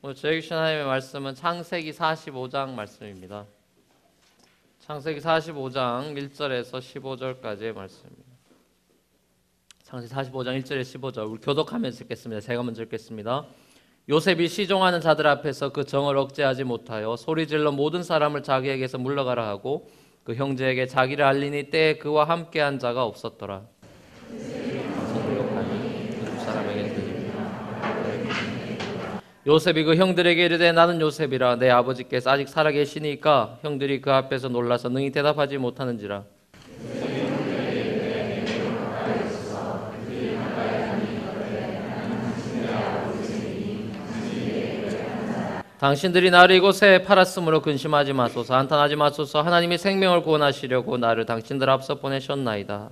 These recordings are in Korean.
오늘 저에게 주신 하나님의 말씀은 창세기 45장 말씀입니다. 창세기 45장 1절에서 15절까지의 말씀입니다. 창세기 45장 1절에서 15절 우리 교독하면서 읽겠습니다. 제가 먼저 읽겠습니다. 요셉이 시종하는 자들 앞에서 그 정을 억제하지 못하여 소리질러 모든 사람을 자기에게서 물러가라 하고 그 형제에게 자기를 알리니 때에 그와 함께한 자가 없었더라. 요셉이 그 형들에게 이르되 나는 요셉이라 내 아버지께서 아직 살아계시니까 형들이 그 앞에서 놀라서 능히 대답하지 못하는지라. 당신들이 나를 이곳에 팔았으므로 근심하지 마소서 한탄하지 마소서 하나님이 생명을 구원하시려고 나를 당신들 앞서 보내셨나이다.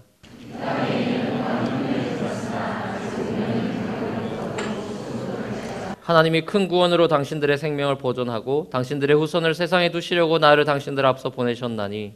하나님이 큰 구원으로 당신들의 생명을 보존하고 당신들의 후손을 세상에 두시려고 나를 당신들 앞서 보내셨나니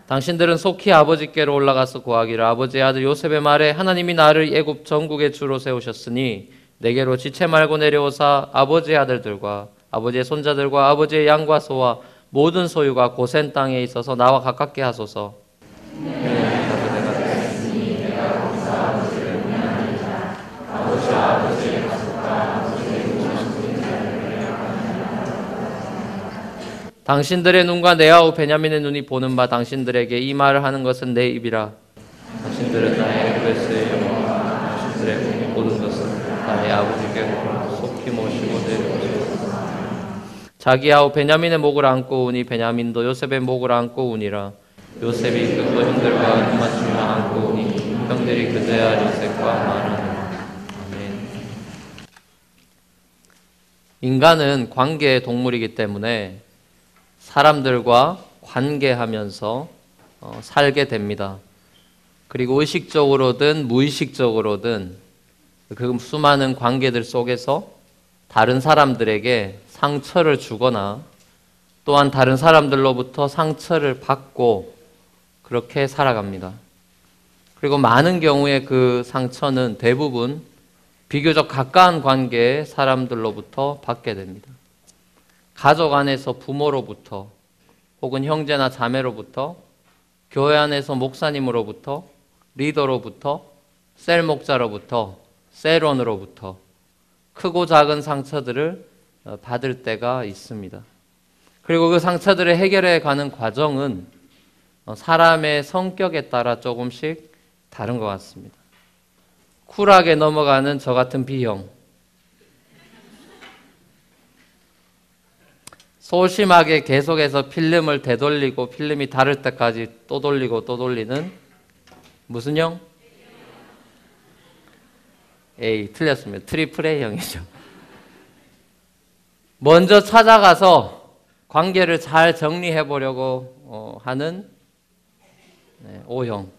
당신들은 속히 아버지께로 올라가서 구하기를 아버지의 아들 요셉의 말에 하나님이 나를 애굽 전국의 주로 세우셨으니 내게로 지체 말고 내려오사 아버지의 아들들과 아버지의 손자들과 아버지의 양과 소와 모든 소유가 고센 땅에 있어서 나와 가깝게 하소서. 당신들의 눈과 내 아우 베냐민의 눈이 보는 바 당신들에게 이 말을 하는 것은 내 입이라. 당신들은 나의 애굽에서의 영광 당신들의 모든 것은 나의 아버지께 속히 모시고 내려오소서. 자기 아우 베냐민의 목을 안고 우니 베냐민도 요셉의 목을 안고 우니라. 요셉이 그 형들과 눈맞추며 안고 우니 형들이 그제야 요셉과 말하니라. 아멘. 인간은 관계의 동물이기 때문에 사람들과 관계하면서 살게 됩니다. 그리고 의식적으로든 무의식적으로든 그 수많은 관계들 속에서 다른 사람들에게 상처를 주거나 또한 다른 사람들로부터 상처를 받고 그렇게 살아갑니다. 그리고 많은 경우에 그 상처는 대부분 비교적 가까운 관계의 사람들로부터 받게 됩니다. 가족 안에서 부모로부터 혹은 형제나 자매로부터 교회 안에서 목사님으로부터 리더로부터 셀 목자로부터 셀원으로부터 크고 작은 상처들을 받을 때가 있습니다. 그리고 그 상처들을 해결해 가는 과정은 사람의 성격에 따라 조금씩 다른 것 같습니다. 쿨하게 넘어가는 저 같은 B형, 소심하게 계속해서 필름을 되돌리고 필름이 닳을 때까지 또 돌리고 또 돌리는 무슨 형? A, 틀렸습니다. 트리플 A형이죠. 먼저 찾아가서 관계를 잘 정리해 보려고 하는 O형.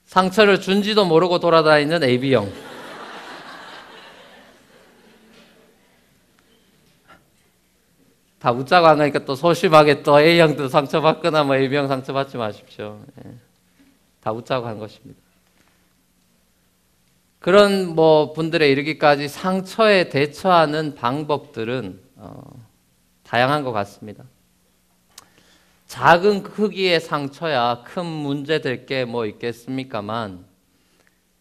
상처를 준지도 모르고 돌아다니는 AB형. 다 웃자고 안 하니까 또 소심하게 또 A형도 상처받거나 뭐 AB형 상처받지 마십시오. 다 웃자고 한 것입니다. 그런 분들에 이르기까지 상처에 대처하는 방법들은 다양한 것 같습니다. 작은 크기의 상처야 큰 문제 될 게 뭐 있겠습니까만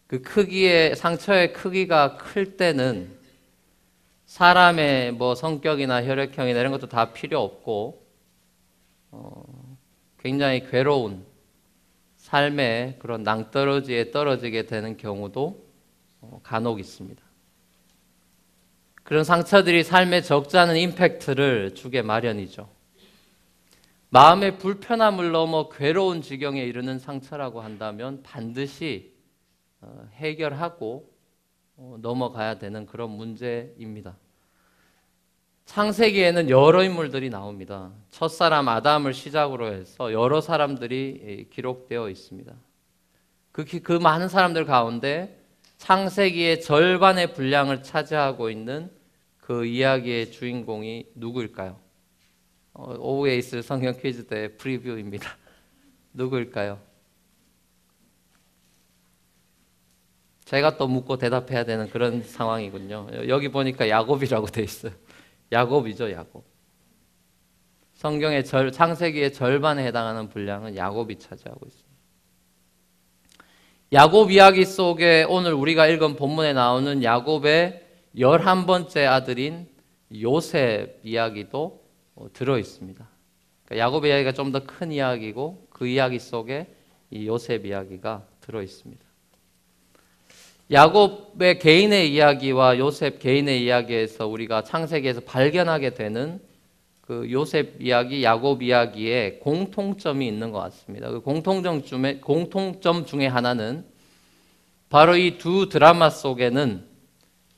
그 크기의 상처의 크기가 클 때는 사람의 성격이나 혈액형이나 이런 것도 다 필요 없고 굉장히 괴로운 삶의 그런 낭떠러지에 떨어지게 되는 경우도 간혹 있습니다. 그런 상처들이 삶에 적지 않은 임팩트를 주게 마련이죠. 마음의 불편함을 넘어 괴로운 지경에 이르는 상처라고 한다면 반드시 해결하고 넘어가야 되는 그런 문제입니다. 창세기에는 여러 인물들이 나옵니다. 첫사람 아담을 시작으로 해서 여러 사람들이 기록되어 있습니다. 그 많은 사람들 가운데 창세기의 절반의 분량을 차지하고 있는 그 이야기의 주인공이 누구일까요? 오후에 있을 성경 퀴즈 대회 프리뷰입니다. 누구일까요? 제가 또 묻고 대답해야 되는 그런 상황이군요. 여기 보니까 야곱이라고 돼 있어요. 야곱이죠, 야곱. 성경의 창세기의 절반에 해당하는 분량은 야곱이 차지하고 있습니다. 야곱 이야기 속에 오늘 우리가 읽은 본문에 나오는 야곱의 11번째 아들인 요셉 이야기도 들어 있습니다. 그러니까 야곱의 이야기가 좀 더 큰 이야기고 그 이야기 속에 이 요셉 이야기가 들어 있습니다. 야곱의 개인의 이야기와 요셉 개인의 이야기에서 우리가 창세기에서 발견하게 되는 그 요셉 이야기, 야곱 이야기에 공통점이 있는 것 같습니다. 그 공통점 중에 하나는 바로 이 두 드라마 속에는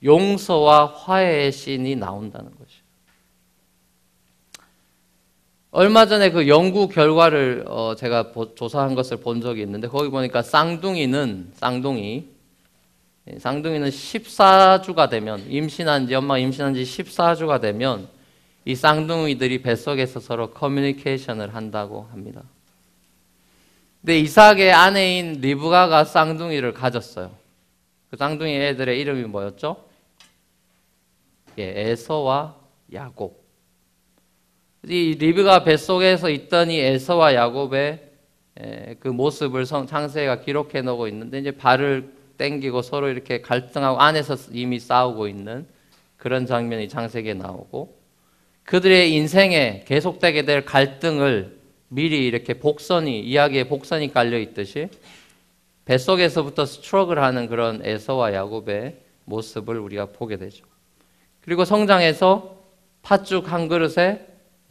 용서와 화해의 씬이 나온다는 것이에요. 얼마 전에 그 연구 결과를 제가 조사한 것을 본 적이 있는데 거기 보니까 쌍둥이는 14주가 되면 엄마가 임신한 지 14주가 되면 이 쌍둥이들이 뱃속에서 서로 커뮤니케이션을 한다고 합니다. 근데 이삭의 아내인 리브가가 쌍둥이를 가졌어요. 그 쌍둥이 애들의 이름이 뭐였죠? 에서와 야곱. 이 리브가 뱃속에서 있던 이 에서와 야곱의 그 모습을 창세기가 기록해 놓고 있는데 이제 발을 땡기고 서로 이렇게 갈등하고 안에서 이미 싸우고 있는 그런 장면이 창세기에 나오고 그들의 인생에 계속되게 될 갈등을 미리 이렇게 이야기에 복선이 깔려 있듯이 뱃속에서부터 스트러글하는 그런 에서와 야곱의 모습을 우리가 보게 되죠. 그리고 성장해서 팥죽 한 그릇에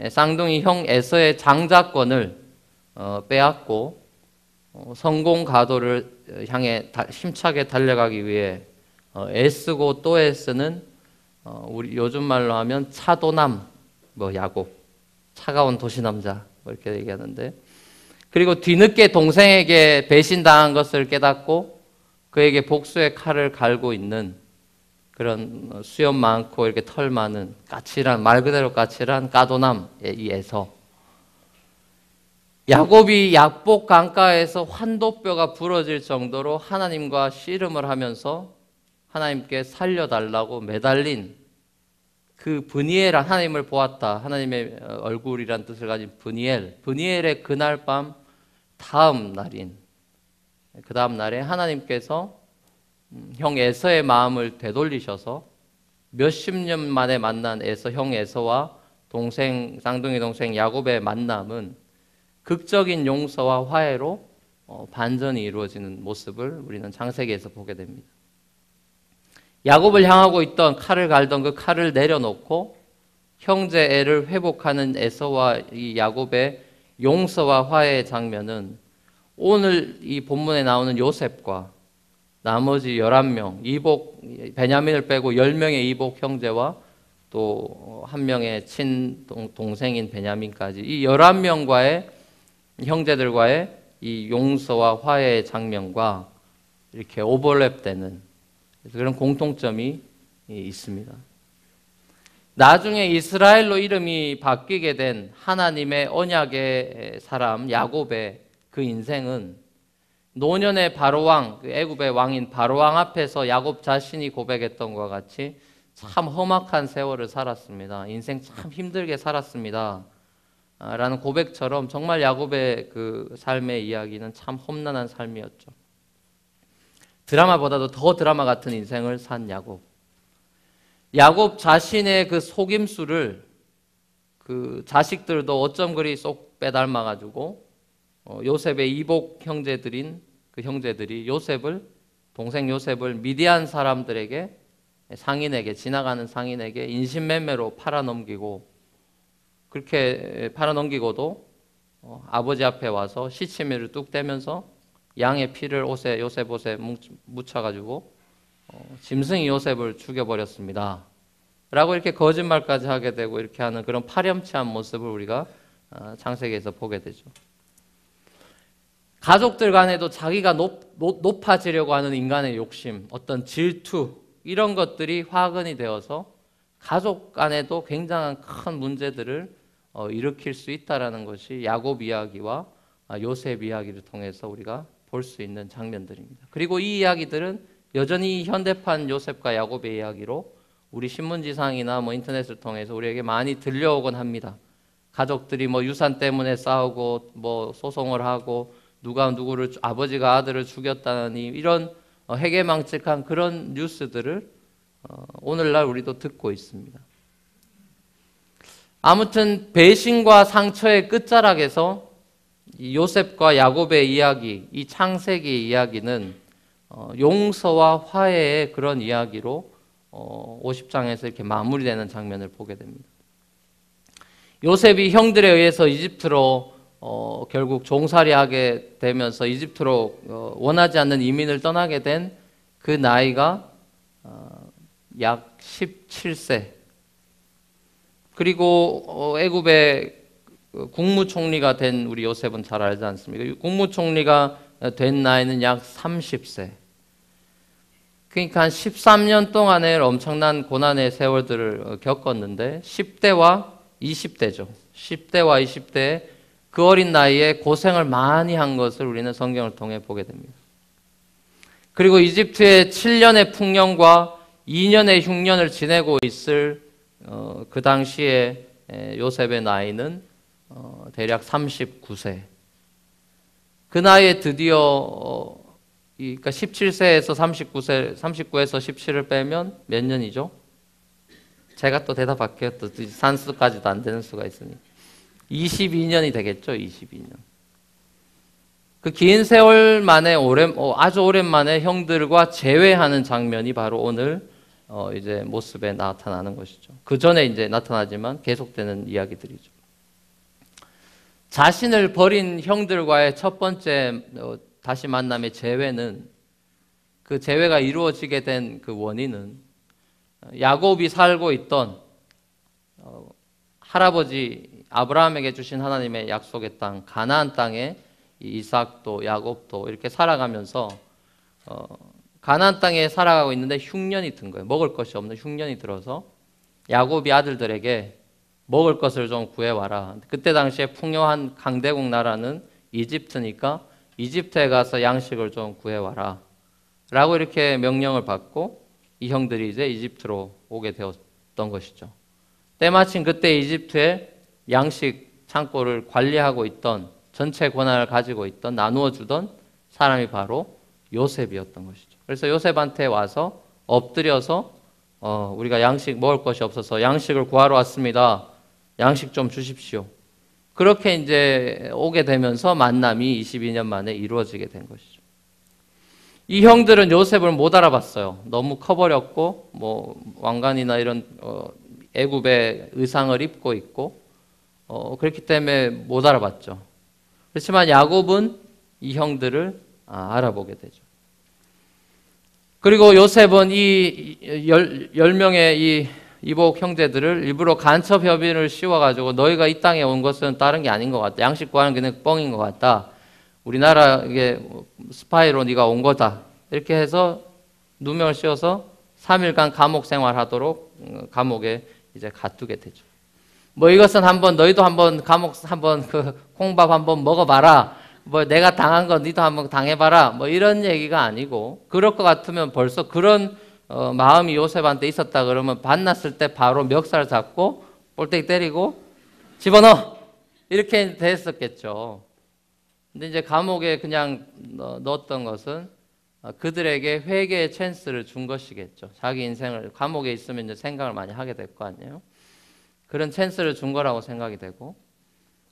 쌍둥이 형 에서의 장자권을 빼앗고 성공 가도를 향해 힘차게 달려가기 위해 애쓰고 또 애쓰는 우리 요즘 말로 하면 차도남 야곱, 차가운 도시남자 이렇게 얘기하는데 그리고 뒤늦게 동생에게 배신당한 것을 깨닫고 그에게 복수의 칼을 갈고 있는 그런 수염 많고 이렇게 털 많은 까칠한 말 그대로 까칠한 까도남의 이 에서 야곱이 약복 강가에서 환도뼈가 부러질 정도로 하나님과 씨름을 하면서 하나님께 살려달라고 매달린 그 브니엘 하나님을 보았다. 하나님의 얼굴이란 뜻을 가진 브니엘의 그날 밤 그 다음 날에 하나님께서 형 에서의 마음을 되돌리셔서 몇십 년 만에 만난 형 에서와 쌍둥이 동생 야곱의 만남은 극적인 용서와 화해로 반전이 이루어지는 모습을 우리는 창세기에서 보게 됩니다. 야곱을 향하고 있던 칼을 갈던 그 칼을 내려놓고 형제 애를 회복하는 에서와 이 야곱의 용서와 화해의 장면은 오늘 이 본문에 나오는 요셉과 나머지 11명, 베냐민을 빼고 10명의 이복 형제와 또 한 명의 친동생인 베냐민까지 이 11명과의 형제들과의 이 용서와 화해의 장면과 이렇게 오버랩되는 그런 공통점이 있습니다. 나중에 이스라엘로 이름이 바뀌게 된 하나님의 언약의 사람 야곱의 그 인생은 노년의 바로왕, 애굽의 왕인 바로왕 앞에서 야곱 자신이 고백했던 것과 같이 참 험악한 세월을 살았습니다. 인생 참 힘들게 살았습니다. 라는 고백처럼 정말 야곱의 그 삶의 이야기는 참 험난한 삶이었죠. 드라마보다도 더 드라마 같은 인생을 산 야곱. 야곱 자신의 그 속임수를 그 자식들도 어쩜 그리 쏙 빼닮아가지고 요셉의 이복 형제들인 그 형제들이 동생 요셉을 미디안 사람들에게 지나가는 상인에게 인신매매로 팔아넘기고 그렇게 팔아넘기고도 아버지 앞에 와서 시치미를 뚝 떼면서 양의 피를 요셉 옷에 묻혀가지고 짐승이 요셉을 죽여버렸습니다. 라고 이렇게 거짓말까지 하게 되고 이렇게 하는 그런 파렴치한 모습을 우리가 창세기에서 보게 되죠. 가족들 간에도 자기가 높아지려고 하는 인간의 욕심, 어떤 질투 이런 것들이 화근이 되어서 가족 간에도 굉장한 큰 문제들을 일으킬 수 있다라는 것이 야곱 이야기와 요셉 이야기를 통해서 우리가 볼 수 있는 장면들입니다. 그리고 이 이야기들은 여전히 현대판 요셉과 야곱의 이야기로 우리 신문지상이나 뭐 인터넷을 통해서 우리에게 많이 들려오곤 합니다. 가족들이 뭐 유산 때문에 싸우고 뭐 소송을 하고 누가 누구를 아버지가 아들을 죽였다니 이런 해괴망측한 그런 뉴스들을 오늘날 우리도 듣고 있습니다. 아무튼 배신과 상처의 끝자락에서 이 요셉과 야곱의 이야기, 이 창세기 이야기는 용서와 화해의 그런 이야기로 50장에서 이렇게 마무리되는 장면을 보게 됩니다. 요셉이 형들에 의해서 이집트로 결국 종살이하게 되면서 이집트로 원하지 않는 이민을 떠나게 된 그 나이가 약 17세. 그리고 애굽의 국무총리가 된 우리 요셉은 잘 알지 않습니까? 국무총리가 된 나이는 약 30세. 그러니까 한 13년 동안의 엄청난 고난의 세월들을 겪었는데 10대와 20대죠. 10대와 20대 그 어린 나이에 고생을 많이 한 것을 우리는 성경을 통해 보게 됩니다. 그리고 이집트의 7년의 풍년과 2년의 흉년을 지내고 있을 그 당시에 요셉의 나이는 대략 39세. 그 나이에 드디어 그러니까 17세에서 39에서 17을 빼면 몇 년이죠? 제가 또 대답할게요. 또 산수까지도 안 되는 수가 있으니 22년이 되겠죠. 22년. 그 긴 세월 만에 아주 오랜만에 형들과 재회하는 장면이 바로 오늘 이제 모습에 나타나는 것이죠. 그 전에 이제 나타나지만 계속되는 이야기들이죠. 자신을 버린 형들과의 첫 번째 다시 만남의 재회는 그 재회가 이루어지게 된 그 원인은 야곱이 살고 있던 할아버지 아브라함에게 주신 하나님의 약속의 땅 가나안 땅에 이삭도 야곱도 이렇게 살아가면서 가나안 땅에 살아가고 있는데 흉년이 든 거예요. 먹을 것이 없는 흉년이 들어서 야곱이 아들들에게 먹을 것을 좀 구해와라. 그때 당시에 풍요한 강대국 나라는 이집트니까 이집트에 가서 양식을 좀 구해와라 라고 이렇게 명령을 받고 이 형들이 이제 이집트로 오게 되었던 것이죠. 때마침 그때 이집트에 양식 창고를 관리하고 있던 전체 권한을 가지고 있던 나누어 주던 사람이 바로 요셉이었던 것이죠. 그래서 요셉한테 와서 엎드려서 우리가 양식 먹을 것이 없어서 양식을 구하러 왔습니다. 양식 좀 주십시오. 그렇게 이제 오게 되면서 만남이 22년 만에 이루어지게 된 것이죠. 이 형들은 요셉을 못 알아봤어요. 너무 커버렸고 뭐 왕관이나 이런 애굽의 의상을 입고 있고 그렇기 때문에 못 알아봤죠. 그렇지만 야곱은 이 형들을 알아보게 되죠. 그리고 요셉은 이 10명의 이 이복 형제들을 일부러 간첩 협의를 씌워가지고 너희가 이 땅에 온 것은 다른 게 아닌 것 같다. 양식 구하는 게 그냥 뻥인 것 같다. 우리나라 이게 스파이로 네가 온 거다. 이렇게 해서 누명을 씌워서 3일간 감옥 생활하도록 감옥에 이제 가두게 되죠. 뭐 이것은 너희도 한번 감옥 한번 그 콩밥 한번 먹어봐라. 뭐 내가 당한 거 너희도 한번 당해봐라. 뭐 이런 얘기가 아니고 그럴 것 같으면 벌써 그런 마음이 요셉한테 있었다 그러면 만났을 때 바로 멱살 잡고 볼때기 때리고 집어넣어 이렇게 됐었겠죠. 근데 이제 감옥에 그냥 넣었던 것은 그들에게 회개의 찬스를 준 것이겠죠. 자기 인생을 감옥에 있으면 이제 생각을 많이 하게 될 거 아니에요. 그런 찬스를 준 거라고 생각이 되고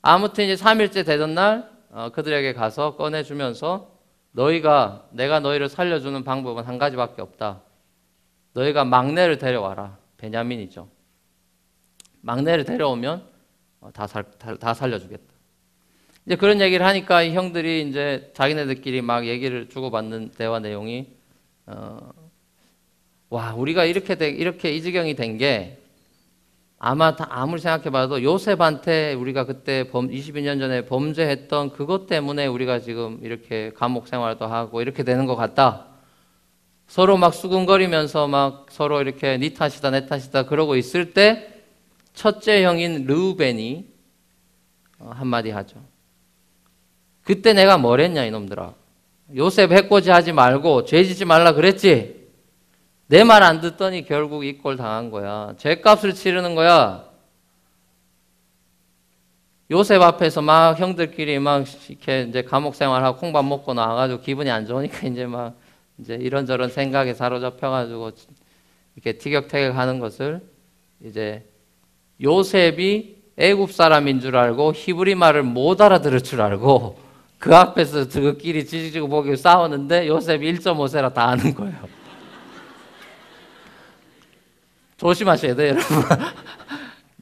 아무튼 이제 3일째 되던 날 그들에게 가서 꺼내주면서 내가 너희를 살려주는 방법은 한 가지밖에 없다. 너희가 막내를 데려와라. 베냐민이죠. 막내를 데려오면 다 살려주겠다. 이제 그런 얘기를 하니까 이 형들이 이제 자기네들끼리 막 얘기를 주고받는 대화 내용이 와 우리가 이렇게 이 지경이 된 게 아마 아무리 생각해봐도 요셉한테 우리가 그때 22년 전에 범죄했던 그것 때문에 우리가 지금 이렇게 감옥 생활도 하고 이렇게 되는 것 같다. 서로 막 수군거리면서 막 서로 이렇게 네 탓이다 내 탓이다 그러고 있을 때 첫째 형인 르우벤이 한마디 하죠. 그때 내가 뭘 했냐 이놈들아. 요셉 해코지 하지 말고 죄 짓지 말라 그랬지. 내 말 안 듣더니 결국 이 꼴 당한 거야. 죄값을 치르는 거야. 요셉 앞에서 막 형들끼리 막 이렇게 이제 감옥 생활하고 콩밥 먹고 나와가지고 기분이 안 좋으니까 이제 막 이제 이런저런 생각에 사로잡혀가지고 이렇게 티격태격하는 것을 이제 요셉이 애굽 사람인 줄 알고 히브리 말을 못 알아들을 줄 알고 그 앞에서 그끼리 지지고 보기 싸우는데 요셉이 1.5세라 다 아는 거예요. 조심하셔야 돼요, 여러분.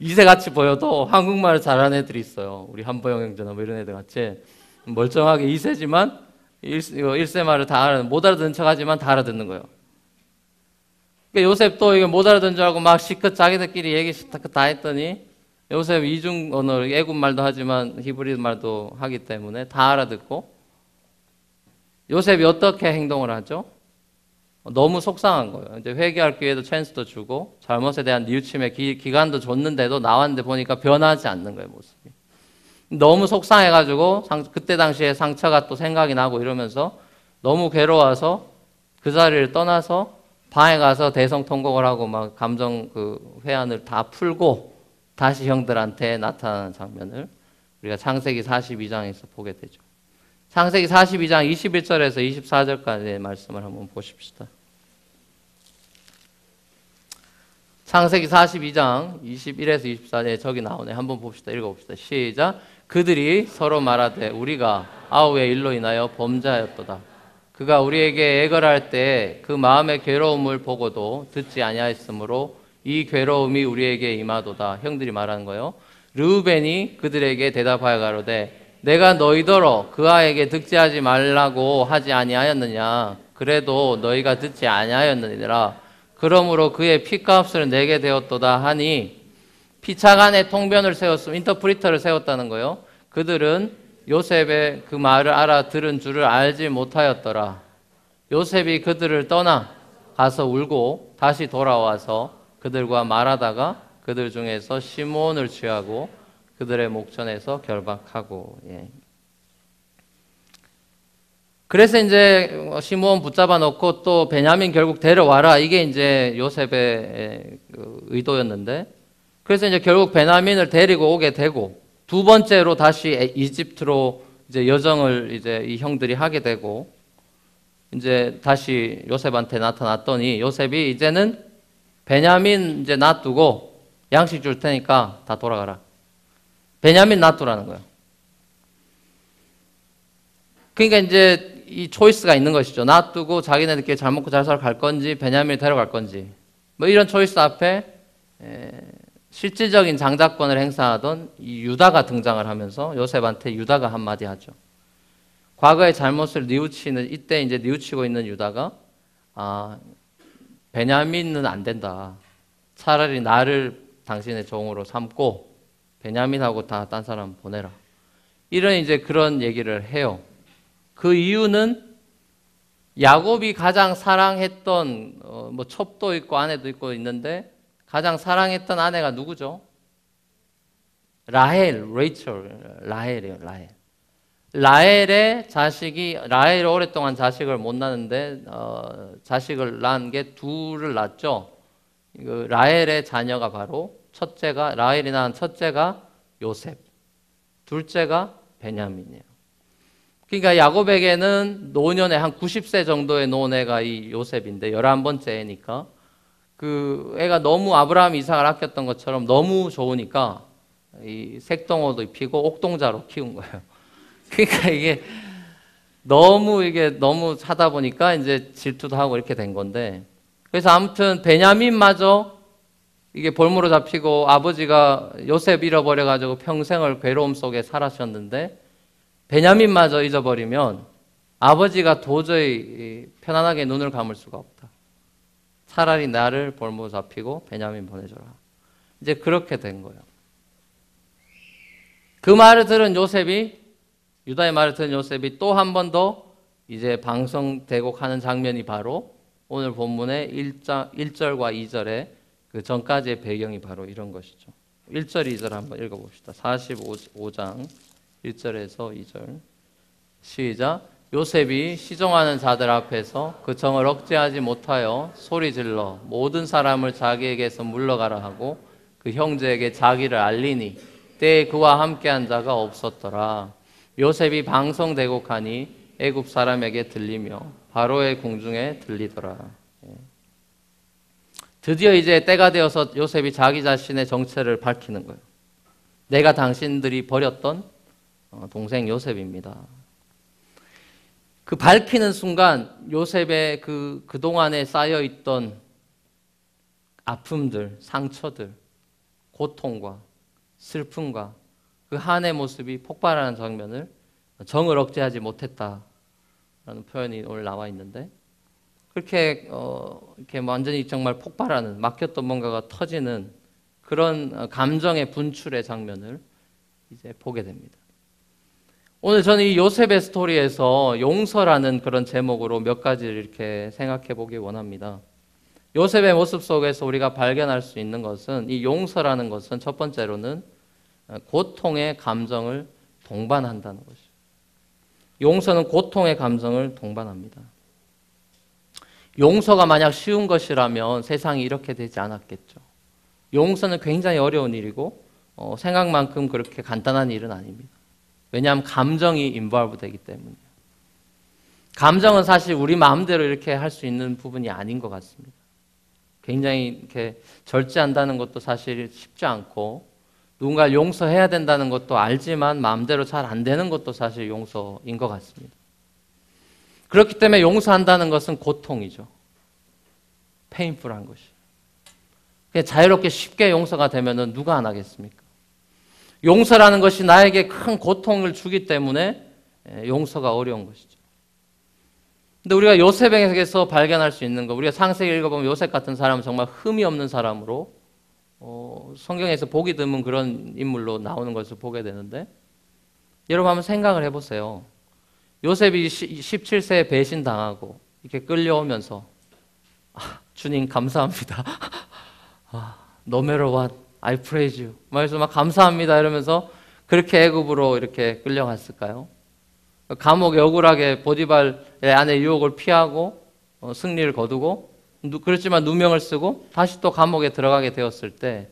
이세같이 보여도 한국말을 잘하는 애들이 있어요. 우리 한보영 형제나 뭐 이런 애들 같이 멀쩡하게 2세지만 1세 말을 다 못 알아듣는 척 하지만 다 알아듣는 거예요. 그러니까 요셉도 이거 못 알아듣는 줄 알고 막 시컷 자기들끼리 얘기 다 했더니 요셉 이중 언어, 애굽 말도 하지만 히브리 말도 하기 때문에 다 알아듣고 요셉이 어떻게 행동을 하죠? 너무 속상한 거예요. 이제 회개할 기회도 찬스도 주고 잘못에 대한 뉘우침의 기간도 줬는데도 나왔는데 보니까 변하지 않는 거예요, 모습이. 너무 속상해가지고 그때 당시에 상처가 또 생각이 나고 이러면서 너무 괴로워서 그 자리를 떠나서 방에 가서 대성통곡을 하고 막 감정 그 회한을 다 풀고 다시 형들한테 나타나는 장면을 우리가 창세기 42장에서 보게 되죠. 창세기 42장 21절에서 24절까지의 말씀을 한번 보십시다. 창세기 42장 21에서 24절에 저기 나오네. 한번 봅시다. 읽어봅시다. 시작. 그들이 서로 말하되 우리가 아우의 일로 인하여 범죄하였도다. 그가 우리에게 애걸할 때 그 마음의 괴로움을 보고도 듣지 아니하였으므로 이 괴로움이 우리에게 임하도다. 형들이 말하는 거예요. 르우벤이 그들에게 대답하여 가로되 내가 너희더러 그 아에게 득죄하지 말라고 하지 아니하였느냐. 그래도 너희가 듣지 아니하였느니라. 그러므로 그의 피값을 내게 되었도다 하니 피차간에 통변을 세웠음, 인터프리터를 세웠다는 거예요. 그들은 요셉의 그 말을 알아들은 줄을 알지 못하였더라. 요셉이 그들을 떠나 가서 울고 다시 돌아와서 그들과 말하다가 그들 중에서 시몬을 취하고 그들의 목전에서 결박하고. 예. 그래서 이제 시몬 붙잡아 놓고 또 베냐민 결국 데려와라. 이게 이제 요셉의 의도였는데, 그래서 이제 결국 베냐민을 데리고 오게 되고 두 번째로 다시 이집트로 이제 여정을 이제 이 형들이 하게 되고 이제 다시 요셉한테 나타났더니 요셉이 이제는 베냐민 이제 놔두고 양식 줄 테니까 다 돌아가라. 베냐민 놔두라는 거예요. 그러니까 이제 이 초이스가 있는 것이죠. 놔두고 자기네들끼리 잘 먹고 잘 살아 갈 건지 베냐민을 데려갈 건지 뭐 이런 초이스 앞에 실질적인 장자권을 행사하던 이 유다가 등장을 하면서 요셉한테 유다가 한마디 하죠. 과거의 잘못을 뉘우치는 이때 이제 뉘우치고 있는 유다가 베냐민은 안 된다. 차라리 나를 당신의 종으로 삼고 베냐민하고 다 딴 사람 보내라. 이런 이제 그런 얘기를 해요. 그 이유는 야곱이 가장 사랑했던 뭐 첩도 있고 아내도 있고 있는데 가장 사랑했던 아내가 누구죠? 레이첼, 라헬이에요. 라헬의 자식이 라헬이 오랫동안 자식을 못 낳는데 자식을 낳은 게 둘을 낳았죠. 라헬의 자녀가 바로 첫째가 라헬이 낳은 첫째가 요셉, 둘째가 베냐민이에요. 그러니까 야곱에게는 노년에 한 90세 정도의 노년애가 이 요셉인데 11번째 애니까 그 애가 너무 아브라함 이삭을 아꼈던 것처럼 너무 좋으니까 이 색동호도 입히고 옥동자로 키운 거예요. 그러니까 이게 너무 하다 보니까 이제 질투도 하고 이렇게 된 건데, 그래서 아무튼 베냐민마저 이게 볼모로 잡히고 아버지가 요셉 잃어버려가지고 평생을 괴로움 속에 살았었는데 베냐민마저 잊어버리면 아버지가 도저히 편안하게 눈을 감을 수가 없다. 차라리 나를 볼모로 잡히고 베냐민 보내줘라. 이제 그렇게 된 거예요. 그 말을 들은 요셉이, 유다의 말을 들은 요셉이 또 한 번 더 이제 방송대곡 하는 장면이 바로 오늘 본문의 1절과 2절의 그 전까지의 배경이 바로 이런 것이죠. 1절, 2절 한번 읽어봅시다. 45장 1절에서 2절. 시작. 요셉이 시종하는 자들 앞에서 그 정을 억제하지 못하여 소리질러 모든 사람을 자기에게서 물러가라 하고 그 형제에게 자기를 알리니 때에 그와 함께한 자가 없었더라. 요셉이 방성대곡하니 애굽 사람에게 들리며 바로의 궁중에 들리더라. 드디어 이제 때가 되어서 요셉이 자기 자신의 정체를 밝히는 거예요. 내가 당신들이 버렸던 동생 요셉입니다. 그 밝히는 순간 요셉의 그동안에 쌓여있던 아픔들, 상처들, 고통과 슬픔과 그 한의 모습이 폭발하는 장면을 정을 억제하지 못했다라는 표현이 오늘 나와 있는데, 그렇게 이렇게 완전히 정말 폭발하는, 막혔던 뭔가가 터지는 그런 감정의 분출의 장면을 이제 보게 됩니다. 오늘 저는 이 요셉의 스토리에서 용서라는 그런 제목으로 몇 가지를 이렇게 생각해 보기 원합니다. 요셉의 모습 속에서 우리가 발견할 수 있는 것은, 이 용서라는 것은 첫 번째로는 고통의 감정을 동반한다는 것이죠. 용서는 고통의 감정을 동반합니다. 용서가 만약 쉬운 것이라면 세상이 이렇게 되지 않았겠죠. 용서는 굉장히 어려운 일이고 생각만큼 그렇게 간단한 일은 아닙니다. 왜냐하면 감정이 인볼브 되기 때문이에요. 감정은 사실 우리 마음대로 이렇게 할 수 있는 부분이 아닌 것 같습니다. 굉장히 이렇게 절제한다는 것도 사실 쉽지 않고, 누군가를 용서해야 된다는 것도 알지만 마음대로 잘 안 되는 것도 사실 용서인 것 같습니다. 그렇기 때문에 용서한다는 것은 고통이죠. 페인풀한 것이. 그냥 자유롭게 쉽게 용서가 되면은 누가 안 하겠습니까? 용서라는 것이 나에게 큰 고통을 주기 때문에 용서가 어려운 것이죠. 근데 우리가 요셉에게서 발견할 수 있는 거, 우리가 창세기 읽어보면 요셉 같은 사람은 정말 흠이 없는 사람으로 성경에서 보기 드문 그런 인물로 나오는 것을 보게 되는데, 여러분 한번 생각을 해보세요. 요셉이 17세에 배신당하고 이렇게 끌려오면서 주님 감사합니다. No matter what, I praise you. 말해서 막 감사합니다 이러면서 그렇게 애굽으로 이렇게 끌려갔을까요? 감옥에 억울하게 보디발의 아내 유혹을 피하고 승리를 거두고, 그렇지만 누명을 쓰고 다시 또 감옥에 들어가게 되었을 때,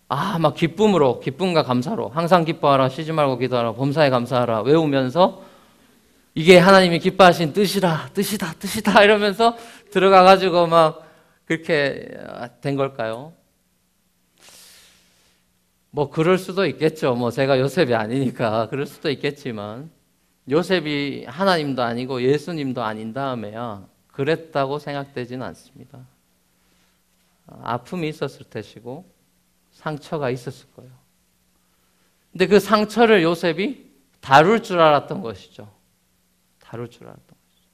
막 기쁨으로, 기쁨과 감사로 항상 기뻐하라, 쉬지 말고 기도하라, 범사에 감사하라 외우면서 이게 하나님이 기뻐하신 뜻이다 이러면서 들어가가지고 막 그렇게 된 걸까요? 뭐 그럴 수도 있겠죠. 뭐 제가 요셉이 아니니까 그럴 수도 있겠지만, 요셉이 하나님도 아니고 예수님도 아닌 다음에야 그랬다고 생각되지는 않습니다. 아픔이 있었을 것이고 상처가 있었을 거예요. 근데 그 상처를 요셉이 다룰 줄 알았던 것이죠. 다룰 줄 알았던 것이죠.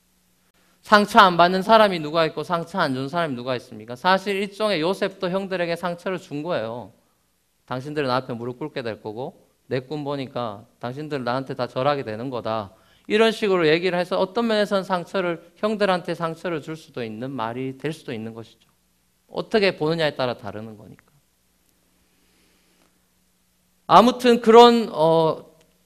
상처 안 받는 사람이 누가 있고 상처 안 준 사람이 누가 있습니까? 사실 일종의 요셉도 형들에게 상처를 준 거예요. 당신들은 나 앞에 무릎 꿇게 될 거고 내 꿈 보니까 당신들 나한테 다 절하게 되는 거다. 이런 식으로 얘기를 해서 어떤 면에서는 형들한테 상처를 줄 수도 있는 말이 될 수도 있는 것이죠. 어떻게 보느냐에 따라 다르는 거니까. 아무튼 그런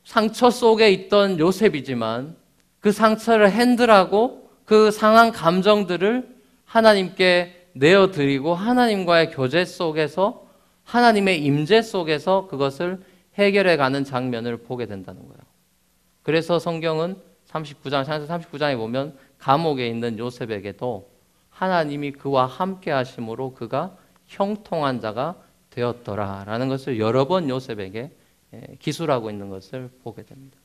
상처 속에 있던 요셉이지만 그 상처를 핸들하고 그 상한 감정들을 하나님께 내어드리고 하나님과의 교제 속에서, 하나님의 임재 속에서 그것을 해결해가는 장면을 보게 된다는 거예요. 그래서 성경은 창세기 39장에 보면 감옥에 있는 요셉에게도 하나님이 그와 함께 하심으로 그가 형통한 자가 되었더라라는 것을 여러 번 요셉에게 기술하고 있는 것을 보게 됩니다.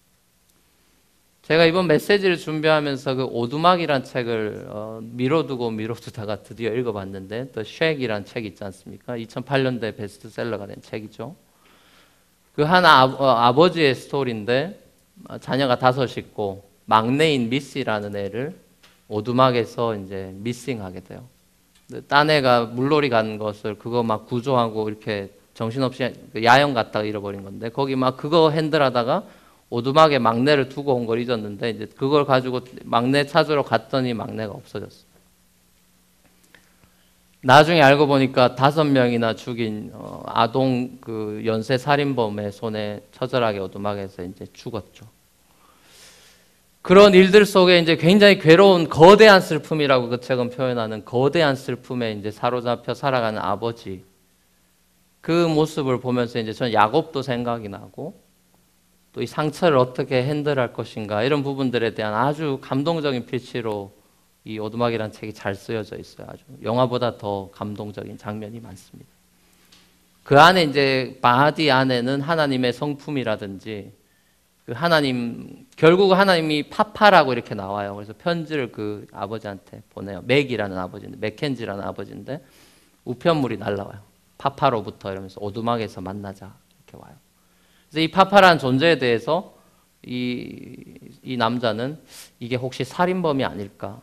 제가 이번 메시지를 준비하면서 그 오두막이란 책을 미뤄두다가 드디어 읽어봤는데, The Shack이란 책 있지 않습니까? 2008년도에 베스트셀러가 된 책이죠. 그 한 아버지의 스토리인데, 자녀가 5 있고 막내인 미시라는 애를 오두막에서 이제 미싱하게 돼요. 딴 애가 물놀이 간 것을 그거 막 구조하고 이렇게 정신없이 야영 갔다가 잃어버린 건데, 거기 막 그거 핸들하다가 오두막에 막내를 두고 온 걸 잊었는데, 이제 그걸 가지고 막내 찾으러 갔더니 막내가 없어졌어요. 나중에 알고 보니까 5명이나 죽인 아동 그 연쇄 살인범의 손에 처절하게 오두막에서 이제 죽었죠. 그런 일들 속에 이제 굉장히 괴로운 거대한 슬픔이라고 그 책은 표현하는 거대한 슬픔에 이제 사로잡혀 살아가는 아버지, 그 모습을 보면서 이제 저는 야곱도 생각이 나고 또 이 상처를 어떻게 핸들할 것인가 이런 부분들에 대한 아주 감동적인 필치로 이 오두막이라는 책이 잘 쓰여져 있어요. 아주 영화보다 더 감동적인 장면이 많습니다. 그 안에 이제 바디 안에는 하나님의 성품이라든지 그 하나님, 결국 하나님이 파파라고 이렇게 나와요. 그래서 편지를 그 아버지한테 보내요. 맥이라는 아버지인데, 맥켄지라는 아버지인데 우편물이 날라와요. 파파로부터 이러면서 오두막에서 만나자 이렇게 와요. 그래서 이 파파라는 존재에 대해서 이 남자는 이게 혹시 살인범이 아닐까?